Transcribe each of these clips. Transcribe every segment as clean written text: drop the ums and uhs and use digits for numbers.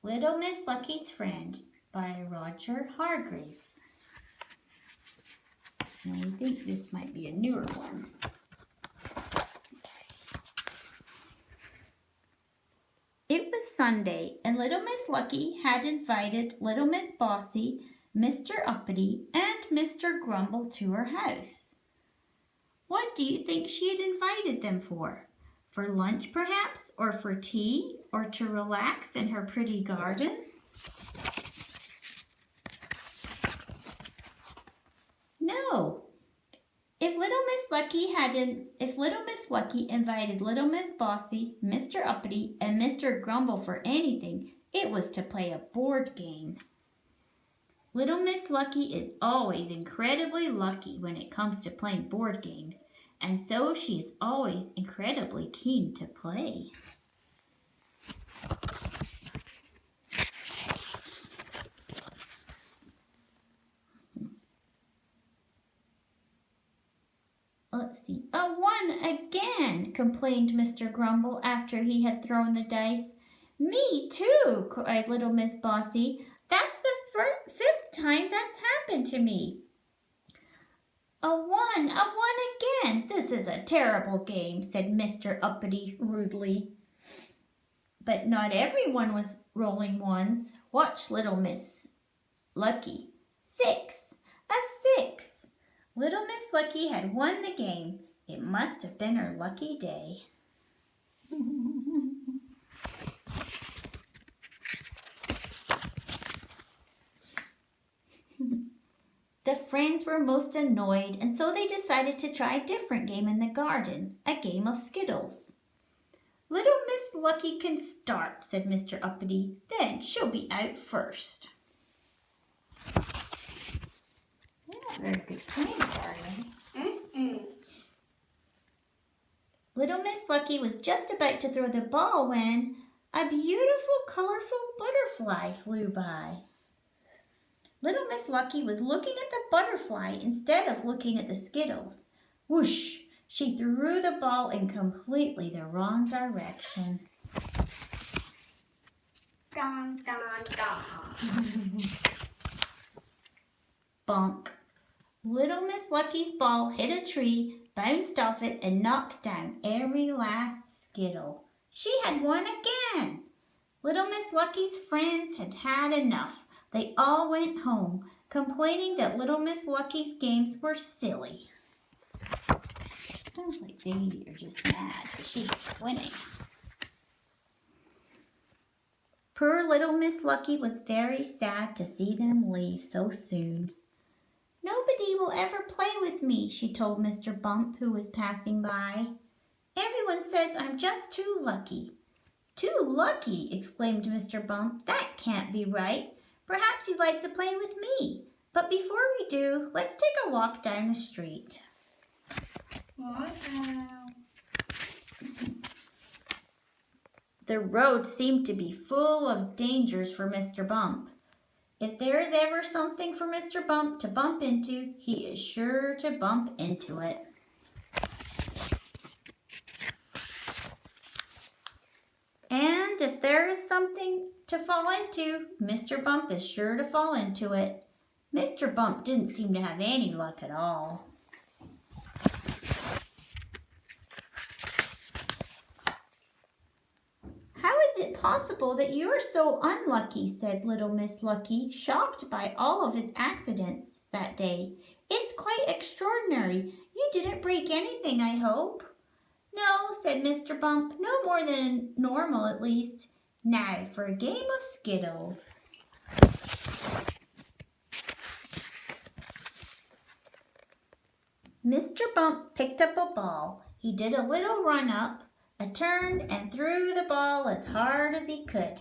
Little Miss Lucky's Friend by Roger Hargreaves. Now we think this might be a newer one. It was Sunday, and Little Miss Lucky had invited Little Miss Bossy, Mr. Uppity, and Mr. Grumble to her house. What do you think she had invited them for? For lunch, perhaps, or for tea, or to relax in her pretty garden? No. If Little Miss Lucky invited Little Miss Bossy, Mr. Uppity, and Mr. Grumble for anything, it was to play a board game. Little Miss Lucky is always incredibly lucky when it comes to playing board games, and so she's always incredibly keen to play. Let's see. A 1 again, complained Mr. Grumble after he had thrown the dice. Me too, cried Little Miss Bossy. That's the fifth time that's happened to me. A 1 again. This is a terrible game, said Mr. Uppity rudely. But not everyone was rolling ones. Watch Little Miss Lucky. 6. A 6. Little Miss Lucky had won the game. It must have been her lucky day. The friends were most annoyed, and so they decided to try a different game in the garden, a game of Skittles. Little Miss Lucky can start, said Mr. Uppity. Then she'll be out first. Very good playing, darling. Little Miss Lucky was just about to throw the ball when a beautiful, colorful butterfly flew by. Little Miss Lucky was looking at the butterfly instead of looking at the Skittles. Whoosh! She threw the ball in completely the wrong direction. Dun, dun, dun. Bonk. Little Miss Lucky's ball hit a tree, bounced off it, and knocked down every last Skittle. She had won again. Little Miss Lucky's friends had had enough. They all went home, complaining that Little Miss Lucky's games were silly. Sounds like they are just mad that she was winning. Poor Little Miss Lucky was very sad to see them leave so soon. Nobody will ever play with me, she told Mr. Bump, who was passing by. Everyone says I'm just too lucky. Too lucky, exclaimed Mr. Bump. That can't be right. Perhaps you'd like to play with me. But before we do, let's take a walk down the street. The road seemed to be full of dangers for Mr. Bump. If there is ever something for Mr. Bump to bump into, he is sure to bump into it. And if there is something to fall into, Mr. Bump is sure to fall into it. Mr. Bump didn't seem to have any luck at all. How is it possible that you are so unlucky, said Little Miss Lucky, shocked by all of his accidents that day. It's quite extraordinary. You didn't break anything, I hope. No, said Mr. Bump, no more than normal at least. Now for a game of Skittles. Mr. Bump picked up a ball. He did a little run up, a turn, and threw the ball as hard as he could.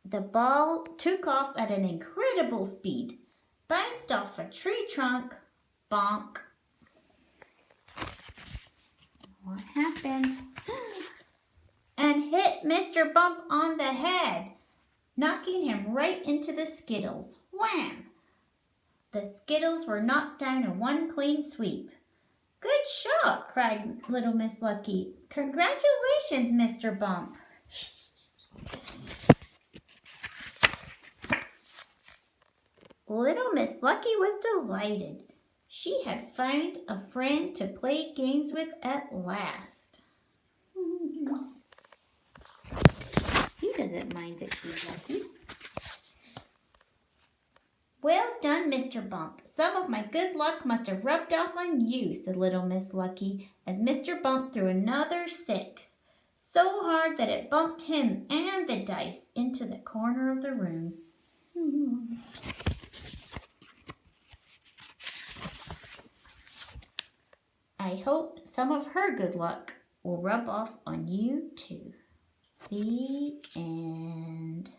The ball took off at an incredible speed, bounced off a tree trunk, bonk. What happened? And hit Mr. Bump on the head, knocking him right into the Skittles. Wham! The Skittles were knocked down in one clean sweep. Good shot, cried little Miss Lucky. Congratulations, Mr. Bump. Little Miss Lucky was delighted. She had found a friend to play games with at last. He doesn't mind that she's lucky. Well done, Mr. Bump. Some of my good luck must have rubbed off on you, said little Miss Lucky, as Mr. Bump threw another 6, so hard that it bumped him and the dice into the corner of the room. I hope some of her good luck will rub off on you too. The end.